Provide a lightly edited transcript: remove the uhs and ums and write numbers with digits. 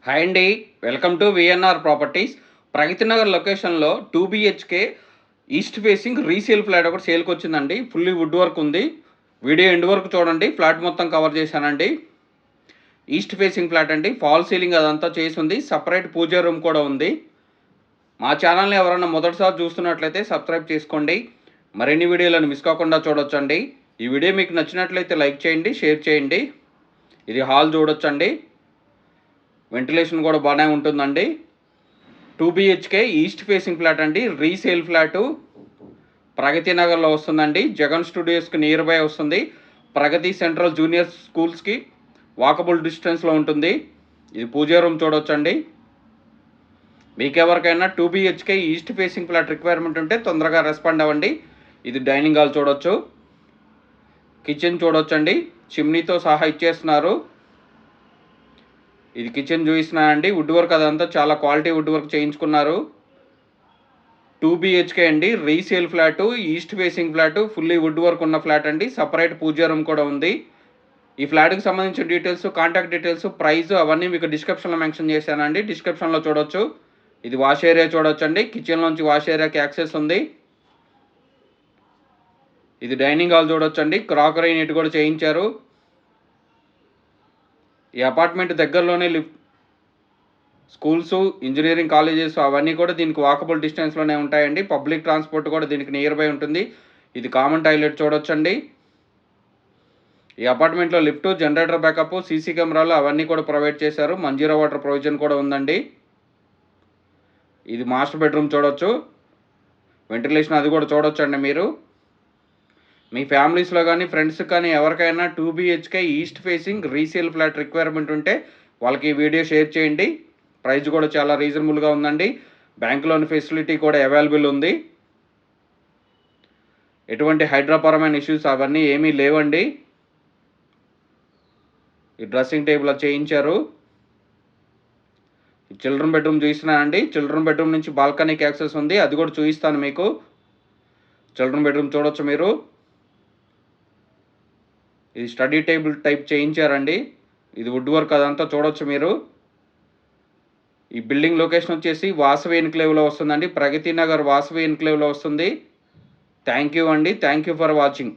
Hi అండి. Welcome to VNR properties. Pragathi Nagar లొకేషన్‌లో 2 BHK east facing resale flat ఒకటి సేల్‌కొచ్చిందండి. ఫుల్లీ వుడ్ వర్క్ ఉంది. వీడియో ఎండ్ వరకు చూడండి. ఫ్లాట్ మొత్తం కవర్ చేశానండి. ఈస్ట్ ఫేసింగ్ ఫ్లాట్ అండి. ఫాల్ సీలింగ్ అదంతా చేసుంది. సెపరేట్ పూజా రూమ్ కూడా ఉంది. మా ఛానల్‌ని ఎవరైనా మొదటిసారి చూస్తున్నట్లయితే సబ్స్క్రైబ్ చేసుకోండి. మరిన్ని వీడియోలను మిస్ కాకుండా చూడొచ్చండి. ఈ వీడియో మీకు నచ్చినట్లయితే లైక్ చేయండి, షేర్ చేయండి. ఇది హాల్ చూడొచ్చండి. వెంటిలేషన్ కూడా బాగానే ఉంటుందండి. 2 బీహెచ్‌కే ఈస్ట్ ఫేసింగ్ ఫ్లాట్ అండి. రీసేల్ ఫ్లాటు ప్రగతి నగర్లో వస్తుందండి. జగన్ స్టూడియోస్కి నియర్ బై వస్తుంది. ప్రగతి సెంట్రల్ జూనియర్ స్కూల్స్కి వాకబుల్ డిస్టెన్స్లో ఉంటుంది. ఇది పూజా రూమ్ చూడొచ్చండి. మీకు ఎవరికైనా 2 BHK east facing flat requirement ఉంటే తొందరగా రెస్పాండ్ అవ్వండి. ఇది డైనింగ్ హాల్ చూడొచ్చు. కిచెన్ చూడొచ్చండి. చిమ్నీతో సహా ఇచ్చేస్తున్నారు. ఇది కిచెన్ చూపిస్తున్నానండి. వుడ్ వర్క్ అదంతా చాలా క్వాలిటీ వుడ్ వర్క్ చేయించుకున్నారు. 2 బీహెచ్‌కే అండి. Resale flat, east facing flat, fully wood work ఉన్న ఫ్లాట్ అండి. సెపరేట్ పూజా రూమ్ కూడా ఉంది. ఈ ఫ్లాట్‌కి సంబంధించిన డీటెయిల్స్, కాంటాక్ట్ డీటెయిల్స్, ప్రైస్ అవన్నీ మీకు డిస్క్రిప్షన్‌లో మెన్షన్ చేశానండి. డిస్క్రిప్షన్‌లో చూడొచ్చు. ఇది వాష్ ఏరియా చూడొచ్చండి. కిచెన్‌లోంచి వాష్ ఏరియాకి యాక్సెస్ ఉంది. ఇది డైనింగ్ హాల్ చూడొచ్చండి. క్రాకరీ నీట్ కూడా చేయించారు. ఈ అపార్ట్మెంట్ దగ్గరలోనే స్కూల్స్, ఇంజినీరింగ్ కాలేజెస్ అవన్నీ కూడా దీనికి వాకబుల్ డిస్టెన్స్‌లోనే ఉంటాయండి. పబ్లిక్ ట్రాన్స్‌పోర్ట్ కూడా దీనికి నియర్ బై ఉంటుంది. ఇది కామన్ టాయిలెట్ చూడొచ్చండి. ఈ అపార్ట్మెంట్‌లో లిఫ్ట్, జనరేటర్ బ్యాకప్, సీసీ కెమెరాలు అవన్నీ కూడా ప్రొవైడ్ చేశారు. మంజీరా వాటర్ ప్రొవిజన్ కూడా ఉందండి. ఇది మాస్టర్ బెడ్రూమ్ చూడొచ్చు. వెంటిలేషన్ అది కూడా చూడొచ్చండి మీరు. మీ ఫ్యామిలీస్‌లో కానీ, ఫ్రెండ్స్‌కి కానీ ఎవరికైనా 2 BHK east facing resale flat requirement ఉంటే వాళ్ళకి ఈ వీడియో షేర్ చేయండి. ప్రైస్ కూడా చాలా రీజనబుల్‌గా ఉందండి. బ్యాంక్ లోన్ ఫెసిలిటీ కూడా అవైలబుల్ ఉంది. ఎటువంటి హైడ్రాపరమైన ఇష్యూస్ అవన్నీ ఏమీ లేవండి. ఈ డ్రెస్సింగ్ టేబుల్ చేయించారు. చిల్డ్రన్ బెడ్రూమ్ చూపిస్తున్నానండి. చిల్డ్రన్ బెడ్రూమ్ నుంచి బాల్కనీకి యాక్సెస్ ఉంది. అది కూడా చూపిస్తాను మీకు. చిల్డ్రన్ బెడ్రూమ్ చూడొచ్చు మీరు. ఇది స్టడీ టేబుల్ టైప్ చేయించారండి. ఇది వుడ్ వర్క్ అదంతా చూడొచ్చు మీరు. ఈ బిల్డింగ్ లొకేషన్ వచ్చేసి వాసవి ఎన్క్లేవ్లో వస్తుందండి. ప్రగతి నగర్ వాసవి ఎన్క్లేవ్లో వస్తుంది. థ్యాంక్ యూ అండి. Thank you for watching.